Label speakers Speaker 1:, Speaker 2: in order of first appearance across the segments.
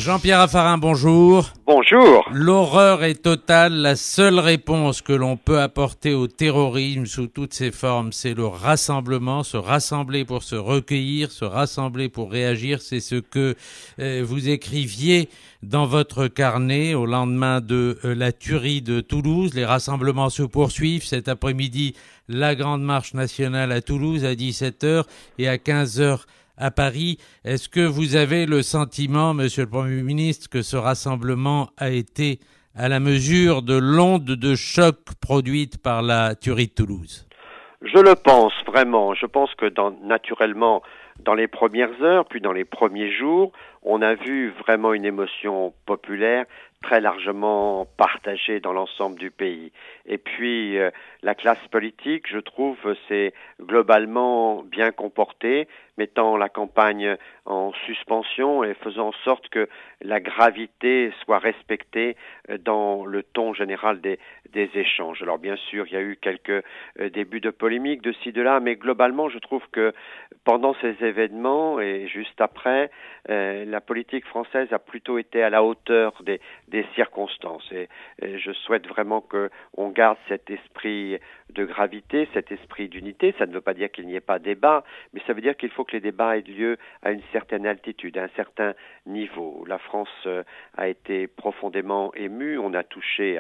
Speaker 1: Jean-Pierre Raffarin, bonjour.
Speaker 2: Bonjour.
Speaker 1: L'horreur est totale. La seule réponse que l'on peut apporter au terrorisme sous toutes ses formes, c'est le rassemblement, se rassembler pour se recueillir, se rassembler pour réagir. C'est ce que vous écriviez dans votre carnet au lendemain de la tuerie de Toulouse. Les rassemblements se poursuivent. Cet après-midi, la grande marche nationale à Toulouse à 17h et à 15h à Paris. Est-ce que vous avez le sentiment, Monsieur le Premier ministre, que ce rassemblement a été à la mesure de l'onde de choc produite par la tuerie de Toulouse?
Speaker 2: Je le pense vraiment. Je pense que naturellement, dans les premières heures, puis dans les premiers jours, on a vu vraiment une émotion populaire très largement partagée dans l'ensemble du pays. Et puis, la classe politique, je trouve, s'est globalement bien comportée, mettant la campagne en suspension et faisant en sorte que la gravité soit respectée dans le ton général des échanges. Alors bien sûr, il y a eu quelques débuts de polémique de ci, de là, mais globalement, je trouve que pendant ces événements et juste après, la politique française a plutôt été à la hauteur des circonstances. Et je souhaite vraiment qu'on garde cet esprit de gravité, cet esprit d'unité. Ça ne veut pas dire qu'il n'y ait pas débat, mais ça veut dire qu'il faut que les débats aient lieu à une certaine altitude, à un certain niveau. La France a été profondément émue. On a touché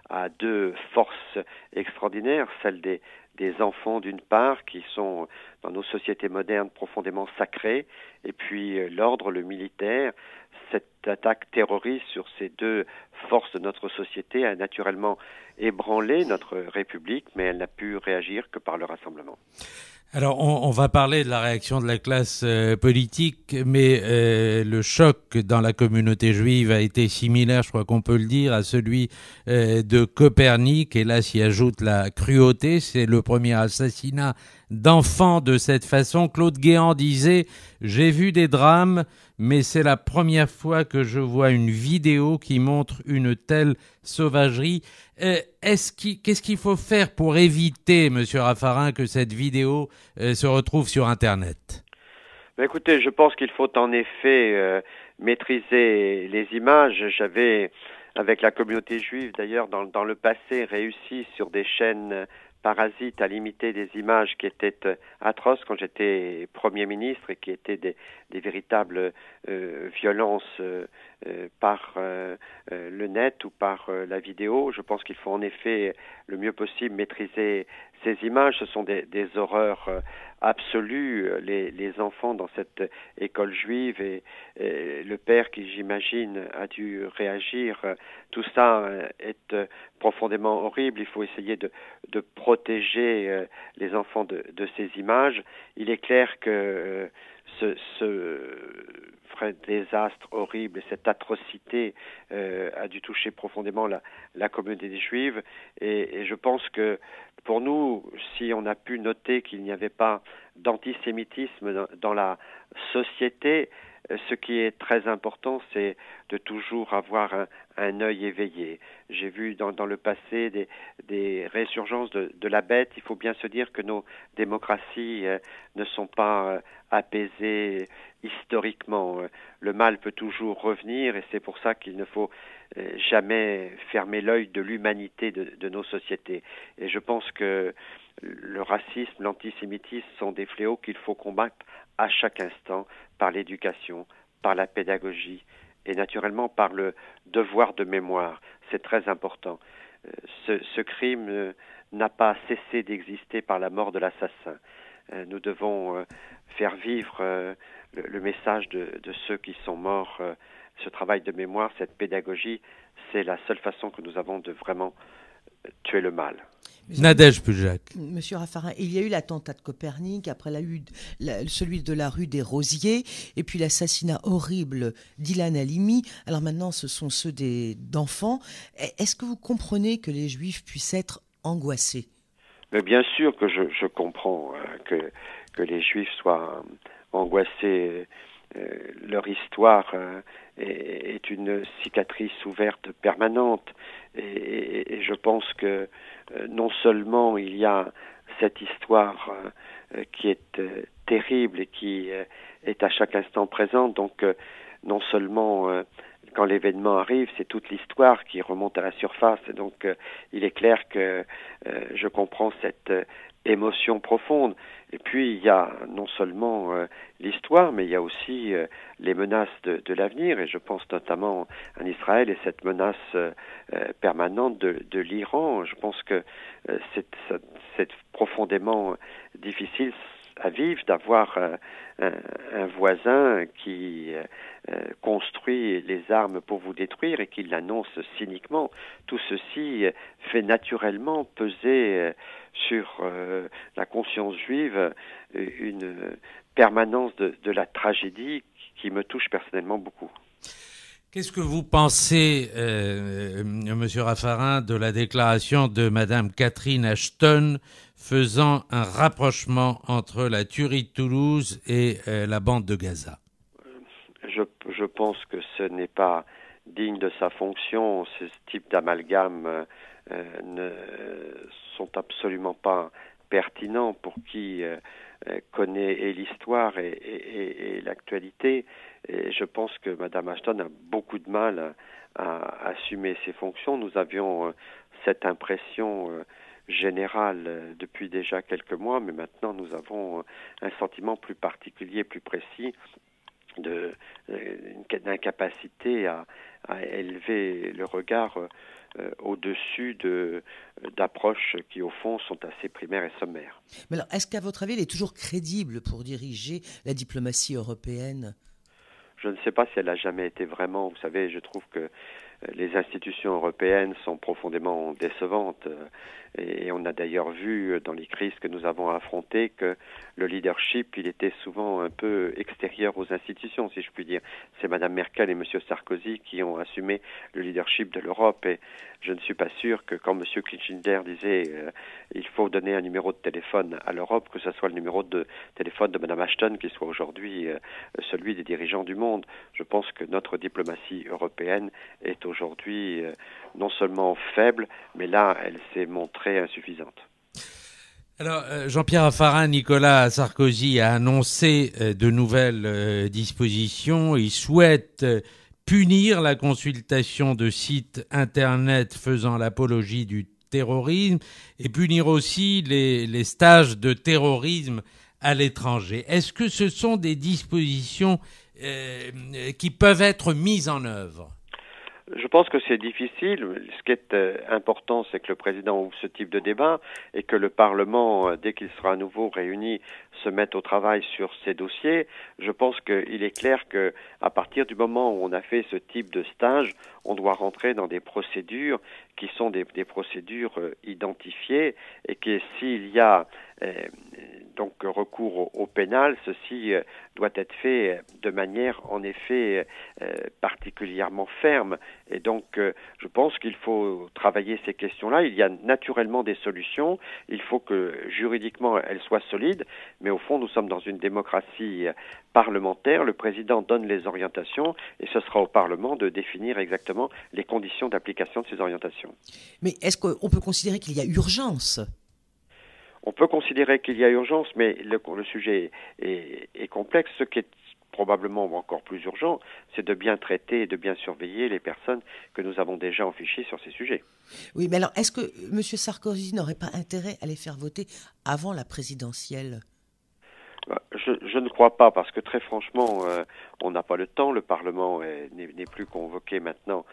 Speaker 2: à deux forces extraordinaires, celle des enfants d'une part, qui sont dans nos sociétés modernes profondément sacrés, et puis l'ordre, le militaire. Cette attaque terroriste sur ces deux forces de notre société a naturellement ébranlé notre République, mais elle n'a pu réagir que par le rassemblement.
Speaker 1: Alors, on va parler de la réaction de la classe politique, mais le choc dans la communauté juive a été similaire, je crois qu'on peut le dire, à celui de Copernic. Et là s'y ajoute la cruauté. C'est le premier assassinat d'enfants de cette façon. Claude Guéant disait « J'ai vu des drames, mais c'est la première fois que je vois une vidéo qui montre une telle sauvagerie. » Qu'est-ce qu'il faut faire pour éviter, Monsieur Raffarin, que cette vidéo se retrouve sur Internet?
Speaker 2: Écoutez, je pense qu'il faut en effet maîtriser les images. J'avais, avec la communauté juive d'ailleurs, dans le passé, réussi sur des chaînes parasites à limiter des images qui étaient atroces quand j'étais Premier ministre et qui étaient des véritables violences par le net ou par la vidéo. Je pense qu'il faut en effet le mieux possible maîtriser ces images. Ce sont des horreurs absolues. Les enfants dans cette école juive et le père qui, j'imagine, a dû réagir. Tout ça est profondément horrible. Il faut essayer de protéger les enfants de ces images. Il est clair que ce vrai désastre horrible et cette atrocité a dû toucher profondément la communauté juive et je pense que pour nous, si on a pu noter qu'il n'y avait pas d'antisémitisme dans la société, ce qui est très important, c'est de toujours avoir un œil éveillé. J'ai vu dans le passé des résurgences de la bête. Il faut bien se dire que nos démocraties ne sont pas apaisées historiquement. Le mal peut toujours revenir et c'est pour ça qu'il ne faut jamais fermer l'œil de l'humanité de nos sociétés. Et je pense que le racisme, l'antisémitisme sont des fléaux qu'il faut combattre à chaque instant par l'éducation, par la pédagogie et naturellement par le devoir de mémoire. C'est très important. Ce crime n'a pas cessé d'exister par la mort de l'assassin. Nous devons faire vivre le message de ceux qui sont morts. Ce travail de mémoire, cette pédagogie, c'est la seule façon que nous avons de vraiment tuer le mal.
Speaker 1: Nadège Pujac.
Speaker 3: Monsieur Raffarin, il y a eu l'attentat de Copernic, après celui de la rue des Rosiers, et puis l'assassinat horrible d'Ilan Halimi. Alors maintenant, ce sont ceux d'enfants. Est-ce que vous comprenez que les Juifs puissent être angoissés?
Speaker 2: Mais bien sûr que je comprends que les Juifs soient angoissés. Leur histoire est une cicatrice ouverte permanente et je pense que non seulement il y a cette histoire qui est terrible et qui est à chaque instant présente, donc non seulement quand l'événement arrive, c'est toute l'histoire qui remonte à la surface. Et donc, il est clair que je comprends cette émotion profonde. Et puis, il y a non seulement l'histoire, mais il y a aussi les menaces de l'avenir. Et je pense notamment en Israël et cette menace permanente de l'Iran. Je pense que c'est profondément difficile à vivre d'avoir un voisin qui construit les armes pour vous détruire et qui l'annonce cyniquement. Tout ceci fait naturellement peser sur la conscience juive une permanence de la tragédie qui me touche personnellement beaucoup.
Speaker 1: Qu'est-ce que vous pensez, Monsieur Raffarin, de la déclaration de Madame Catherine Ashton faisant un rapprochement entre la tuerie de Toulouse et la bande de Gaza?
Speaker 2: Je pense que ce n'est pas digne de sa fonction. Ce type d'amalgame ne sont absolument pas pertinents pour qui connaît l'histoire et l'actualité. Et je pense que Mme Ashton a beaucoup de mal à assumer ses fonctions. Nous avions cette impression générale depuis déjà quelques mois, mais maintenant nous avons un sentiment plus particulier, plus précis d'incapacité à élever le regard au-dessus d'approches qui, au fond, sont assez primaires et sommaires.
Speaker 3: Mais alors, est-ce qu'à votre avis, il est toujours crédible pour diriger la diplomatie européenne ?
Speaker 2: Je ne sais pas si elle n'a jamais été vraiment. Vous savez, je trouve que les institutions européennes sont profondément décevantes et on a d'ailleurs vu dans les crises que nous avons affrontées que le leadership, il était souvent un peu extérieur aux institutions, si je puis dire. C'est Mme Merkel et M. Sarkozy qui ont assumé le leadership de l'Europe et je ne suis pas sûr que quand M. Kissinger disait il faut donner un numéro de téléphone à l'Europe, que ce soit le numéro de téléphone de Mme Ashton qui soit aujourd'hui celui des dirigeants du monde. Je pense que notre diplomatie européenne est aujourd'hui non seulement faible, mais là, elle s'est montrée insuffisante.
Speaker 1: Alors, Jean-Pierre Raffarin, Nicolas Sarkozy a annoncé de nouvelles dispositions. Il souhaite punir la consultation de sites Internet faisant l'apologie du terrorisme et punir aussi les stages de terrorisme à l'étranger. Est-ce que ce sont des dispositions qui peuvent être mises en œuvre ?
Speaker 2: Je pense que c'est difficile. Ce qui est important, c'est que le président ouvre ce type de débat et que le Parlement, dès qu'il sera à nouveau réuni, se mette au travail sur ces dossiers. Je pense qu'il est clair que, à partir du moment où on a fait ce type de stage, on doit rentrer dans des procédures qui sont des procédures identifiées et que s'il y a donc recours au pénal, ceci doit être fait de manière en effet particulièrement ferme. Et donc je pense qu'il faut travailler ces questions-là. Il y a naturellement des solutions. Il faut que juridiquement elles soient solides, mais au fond nous sommes dans une démocratie parlementaire. Le président donne les orientations et ce sera au Parlement de définir exactement les conditions d'application de ces orientations.
Speaker 3: Mais est-ce qu'on peut considérer qu'il y a urgence ?
Speaker 2: On peut considérer qu'il y a urgence, mais le sujet est complexe. Ce qui est probablement encore plus urgent, c'est de bien traiter et de bien surveiller les personnes que nous avons déjà en fichier sur ces sujets.
Speaker 3: Oui, mais alors, est-ce que M. Sarkozy n'aurait pas intérêt à les faire voter avant la présidentielle ?
Speaker 2: Je ne crois pas, parce que très franchement, on n'a pas le temps. Le Parlement n'est plus convoqué maintenant,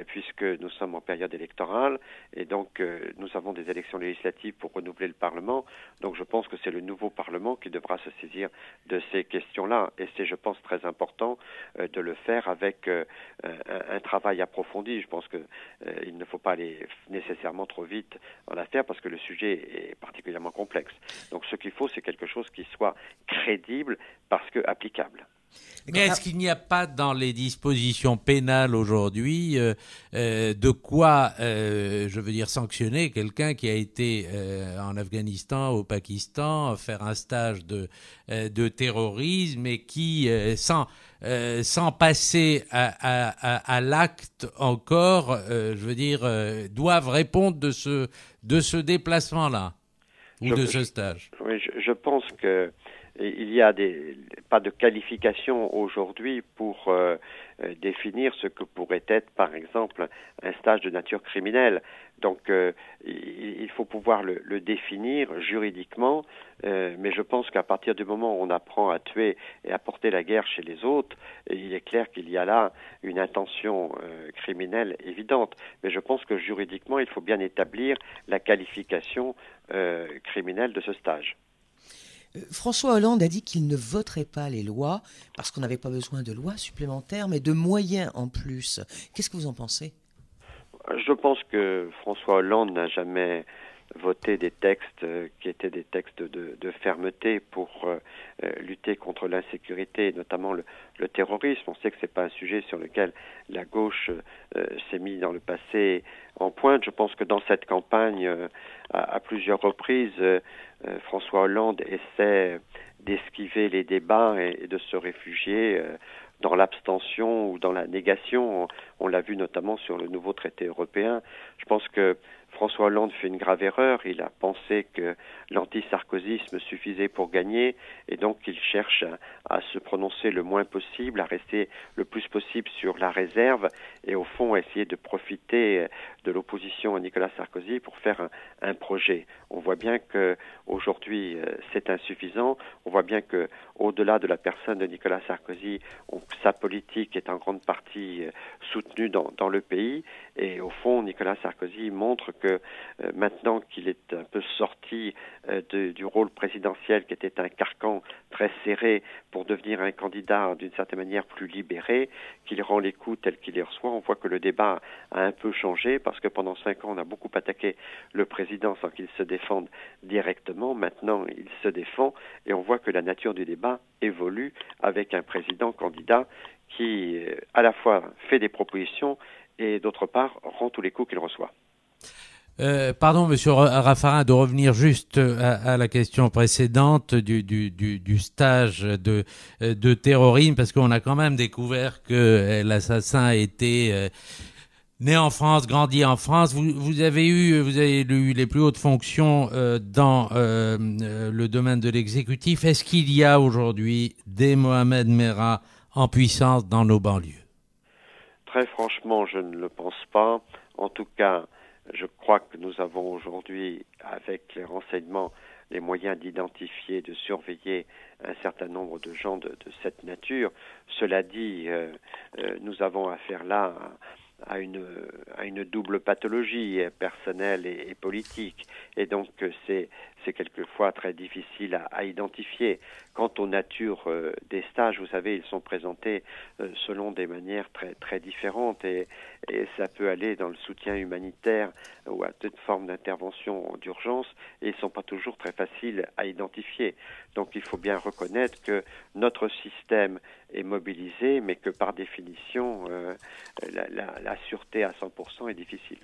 Speaker 2: puisque nous sommes en période électorale, et donc nous avons des élections législatives pour renouveler le Parlement. Donc je pense que c'est le nouveau Parlement qui devra se saisir de ces questions-là, et c'est, je pense, très important de le faire avec un travail approfondi. Je pense qu'il ne faut pas aller nécessairement trop vite en affaire, parce que le sujet est particulièrement complexe. Donc ce qu'il faut, c'est quelque chose qui soit crédible parce que applicable.
Speaker 1: Mais est-ce qu'il n'y a pas dans les dispositions pénales aujourd'hui de quoi, je veux dire, sanctionner quelqu'un qui a été en Afghanistan, au Pakistan, faire un stage de terrorisme et qui, sans passer à l'acte encore, je veux dire, doivent répondre de ce déplacement-là ou de ce stage?
Speaker 2: Oui, je pense que il y a pas de qualification aujourd'hui pour définir ce que pourrait être, par exemple, un stage de nature criminelle. Donc, il faut pouvoir le définir juridiquement, mais je pense qu'à partir du moment où on apprend à tuer et à porter la guerre chez les autres, il est clair qu'il y a là une intention criminelle évidente. Mais je pense que juridiquement, il faut bien établir la qualification criminelle de ce stage.
Speaker 3: François Hollande a dit qu'il ne voterait pas les lois parce qu'on n'avait pas besoin de lois supplémentaires, mais de moyens en plus. Qu'est-ce que vous en pensez ?
Speaker 2: Je pense que François Hollande n'a jamais voté des textes qui étaient des textes de fermeté pour lutter contre l'insécurité, notamment le terrorisme. On sait que c'est pas un sujet sur lequel la gauche s'est mise dans le passé en pointe. Je pense que dans cette campagne, à plusieurs reprises, François Hollande essaie d'esquiver les débats et de se réfugier dans l'abstention ou dans la négation. On l'a vu notamment sur le nouveau traité européen. Je pense que François Hollande fait une grave erreur. Il a pensé que l'anti-sarkozysme suffisait pour gagner et donc il cherche à se prononcer le moins possible, à rester le plus possible sur la réserve et au fond essayer de profiter de l'opposition à Nicolas Sarkozy pour faire un projet. On voit bien que aujourd'hui c'est insuffisant. On voit bien que au-delà de la personne de Nicolas Sarkozy, sa politique est en grande partie soutenue dans le pays et au fond Nicolas Sarkozy montre que maintenant qu'il est un peu sorti du rôle présidentiel qui était un carcan très serré pour devenir un candidat d'une certaine manière plus libéré, qu'il rend les coups tels qu'il les reçoit. On voit que le débat a un peu changé parce que pendant 5 ans on a beaucoup attaqué le président sans qu'il se défende directement. Maintenant il se défend et on voit que la nature du débat évolue avec un président candidat qui à la fois fait des propositions et d'autre part rend tous les coups qu'il reçoit.
Speaker 1: Pardon, Monsieur Raffarin, de revenir juste à la question précédente du stage de terrorisme, parce qu'on a quand même découvert que l'assassin a été né en France, grandi en France. Vous avez eu les plus hautes fonctions dans le domaine de l'exécutif. Est-ce qu'il y a aujourd'hui des Mohamed Merah en puissance dans nos banlieues?
Speaker 2: Très franchement, je ne le pense pas. En tout cas, je crois que nous avons aujourd'hui, avec les renseignements, les moyens d'identifier, de surveiller un certain nombre de gens de cette nature. Cela dit, nous avons affaire là à une double pathologie personnelle et politique. Et donc, c'est quelquefois très difficile à identifier. Quant aux natures des stages, vous savez, ils sont présentés selon des manières très, très différentes et ça peut aller dans le soutien humanitaire ou à toute forme d'intervention d'urgence et ils ne sont pas toujours très faciles à identifier. Donc, il faut bien reconnaître que notre système est mobilisé, mais que par définition, la sûreté à 100% est difficile.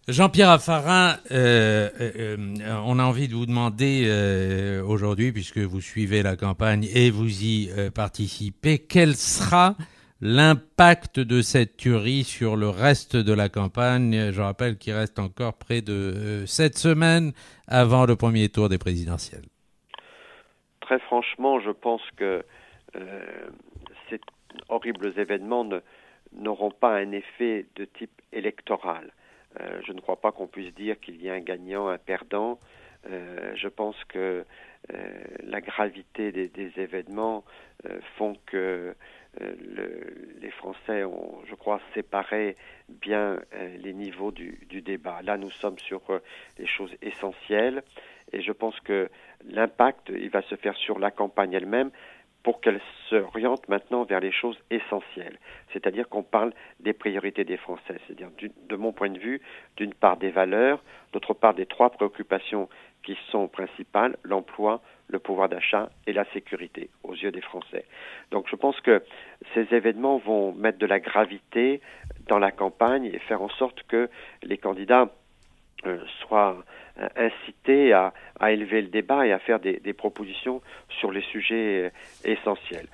Speaker 1: Jean-Pierre Raffarin, on a envie de vous demander aujourd'hui, puisque vous suivez la campagne et vous y participez, quel sera l'impact de cette tuerie sur le reste de la campagne? Je rappelle qu'il reste encore près de 7 semaines avant le premier tour des présidentielles.
Speaker 2: Très franchement, je pense que ces horribles événements n'auront pas un effet de type électoral. Je ne crois pas qu'on puisse dire qu'il y a un gagnant, un perdant. Je pense que la gravité des événements font que les Français ont, je crois, séparé bien les niveaux du débat. Là, nous sommes sur les choses essentielles et je pense que l'impact, il va se faire sur la campagne elle-même, pour qu'elle s'oriente maintenant vers les choses essentielles. C'est-à-dire qu'on parle des priorités des Français. C'est-à-dire, de mon point de vue, d'une part des valeurs, d'autre part des 3 préoccupations qui sont principales, l'emploi, le pouvoir d'achat et la sécurité aux yeux des Français. Donc je pense que ces événements vont mettre de la gravité dans la campagne et faire en sorte que les candidats soient incités à élever le débat et à faire des propositions sur les sujets essentiels.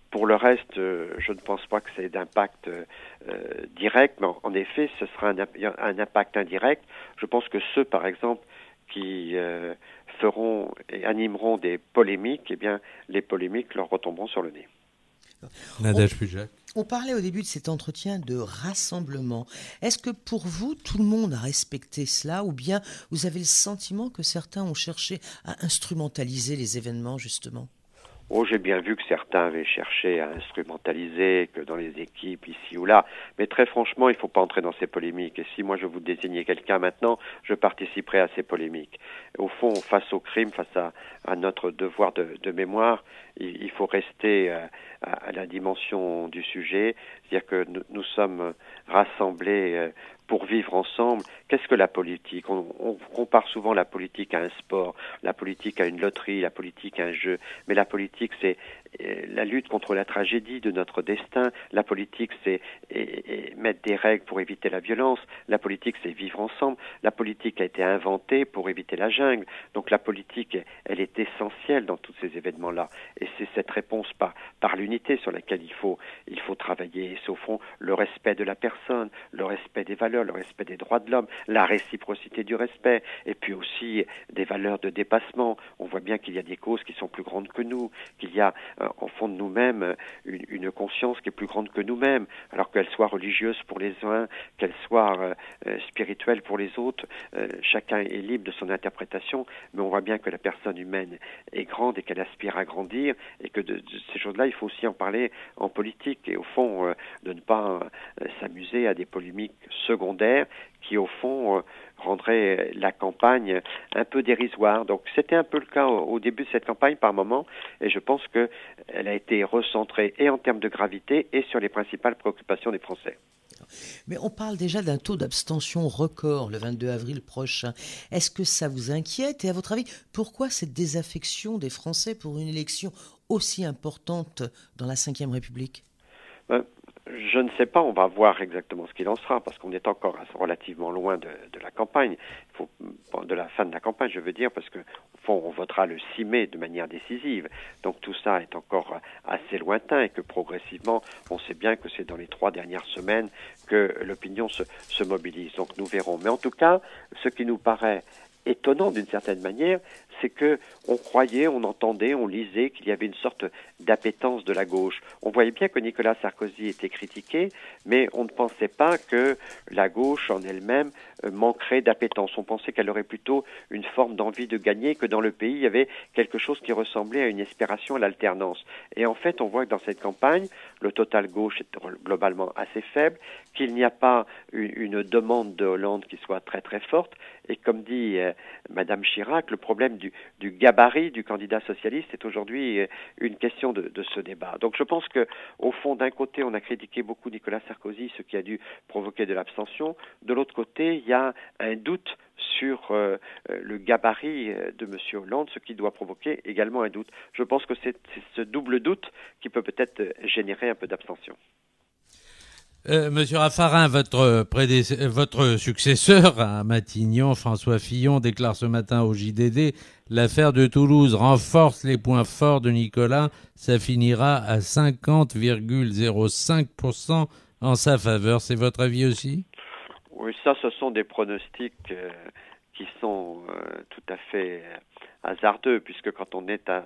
Speaker 2: Pour le reste, je ne pense pas que c'est d'impact direct, mais en effet, ce sera un impact indirect. Je pense que ceux, par exemple, qui feront et animeront des polémiques, eh bien, les polémiques leur retomberont sur le nez.
Speaker 1: Nadège Pujac.
Speaker 3: On parlait au début de cet entretien de rassemblement. Est-ce que pour vous, tout le monde a respecté cela, ou bien vous avez le sentiment que certains ont cherché à instrumentaliser les événements, justement ?
Speaker 2: Oh, j'ai bien vu que certains avaient cherché à instrumentaliser, que dans les équipes, ici ou là. Mais très franchement, il ne faut pas entrer dans ces polémiques. Et si moi je vous désignais quelqu'un maintenant, je participerais à ces polémiques. Au fond, face au crime, face à notre devoir de mémoire, il faut rester à la dimension du sujet. C'est-à-dire que nous sommes rassemblés pour vivre ensemble. Qu'est-ce que la politique ? On compare souvent la politique à un sport, la politique à une loterie, la politique à un jeu. Mais la politique, c'est la lutte contre la tragédie de notre destin. La politique, c'est mettre des règles pour éviter la violence. La politique, c'est vivre ensemble. La politique a été inventée pour éviter la jungle. Donc la politique, elle est essentielle dans tous ces événements-là. Et c'est cette réponse par l'unité sur laquelle il faut travailler. C'est au fond le respect de la personne, le respect des valeurs, le respect des droits de l'homme, la réciprocité du respect, et puis aussi des valeurs de dépassement. On voit bien qu'il y a des causes qui sont plus grandes que nous, qu'il y a au fond de nous-mêmes une conscience qui est plus grande que nous-mêmes, alors qu'elle soit religieuse pour les uns, qu'elle soit spirituelle pour les autres. Chacun est libre de son interprétation, mais on voit bien que la personne humaine est grande et qu'elle aspire à grandir, et que de ces choses-là, il faut aussi en parler en politique, et au fond, de ne pas s'amuser à des polémiques secondaires qui, au fond, rendrait la campagne un peu dérisoire. Donc c'était un peu le cas au début de cette campagne par moment, et je pense qu'elle a été recentrée et en termes de gravité et sur les principales préoccupations des Français.
Speaker 3: Mais on parle déjà d'un taux d'abstention record le 22 avril prochain. Est-ce que ça vous inquiète ? Et à votre avis, pourquoi cette désaffection des Français pour une élection aussi importante dans la Ve République ?
Speaker 2: Je ne sais pas, on va voir exactement ce qu'il en sera, parce qu'on est encore relativement loin de la campagne, de la fin de la campagne, je veux dire, parce que au fond, on votera le 6 mai de manière décisive. Donc tout ça est encore assez lointain, et que progressivement, on sait bien que c'est dans les 3 dernières semaines que l'opinion se mobilise. Donc nous verrons. Mais en tout cas, ce qui nous paraît étonnant d'une certaine manière, c'est que on croyait, on entendait, on lisait qu'il y avait une sorte d'appétence de la gauche. On voyait bien que Nicolas Sarkozy était critiqué, mais on ne pensait pas que la gauche en elle-même manquerait d'appétence. On pensait qu'elle aurait plutôt une forme d'envie de gagner, que dans le pays, il y avait quelque chose qui ressemblait à une aspiration à l'alternance. Et en fait, on voit que dans cette campagne, le total gauche est globalement assez faible, qu'il n'y a pas une demande de Hollande qui soit très très forte, et comme dit Madame Chirac, le problème du gabarit du candidat socialiste est aujourd'hui une question de ce débat. Donc je pense que au fond, d'un côté, on a critiqué beaucoup Nicolas Sarkozy, ce qui a dû provoquer de l'abstention. De l'autre côté, il y a un doute sur le gabarit de M. Hollande, ce qui doit provoquer également un doute. Je pense que c'est ce double doute qui peut peut-être générer un peu d'abstention.
Speaker 1: Monsieur Raffarin, votre successeur à Matignon, François Fillon, déclare ce matin au JDD: l'affaire de Toulouse renforce les points forts de Nicolas. Ça finira à 50,05% en sa faveur. C'est votre avis aussi ?
Speaker 2: Oui, ça, ce sont des pronostics qui sont tout à fait hasardeux, puisque quand on est à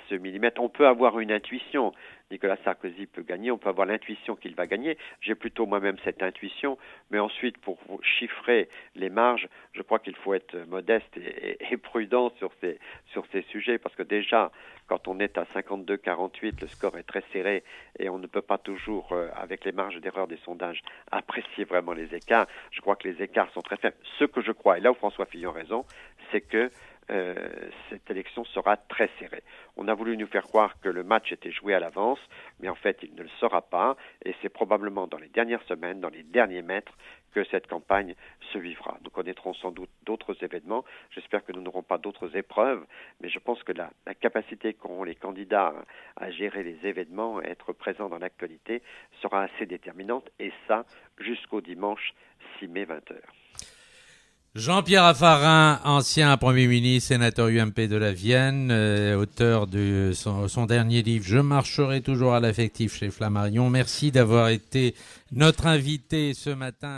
Speaker 2: ce millimètre, on peut avoir une intuition. Nicolas Sarkozy peut gagner, on peut avoir l'intuition qu'il va gagner. J'ai plutôt moi-même cette intuition, mais ensuite, pour chiffrer les marges, je crois qu'il faut être modeste et prudent sur ces sujets, parce que déjà, quand on est à 52-48, le score est très serré et on ne peut pas toujours, avec les marges d'erreur des sondages, apprécier vraiment les écarts. Je crois que les écarts sont très faibles. Ce que je crois, et là où François Fillon a raison, c'est que cette élection sera très serrée. On a voulu nous faire croire que le match était joué à l'avance, mais en fait il ne le sera pas, et c'est probablement dans les dernières semaines, dans les derniers mètres, que cette campagne se vivra. Nous connaîtrons sans doute d'autres événements, j'espère que nous n'aurons pas d'autres épreuves, mais je pense que la capacité qu'auront les candidats à gérer les événements, à être présents dans l'actualité, sera assez déterminante, et ça jusqu'au dimanche 6 mai 20h.
Speaker 1: Jean-Pierre Raffarin, ancien Premier ministre, sénateur UMP de la Vienne, auteur de son dernier livre « Je marcherai toujours à l'affectif » chez Flammarion. Merci d'avoir été notre invité ce matin.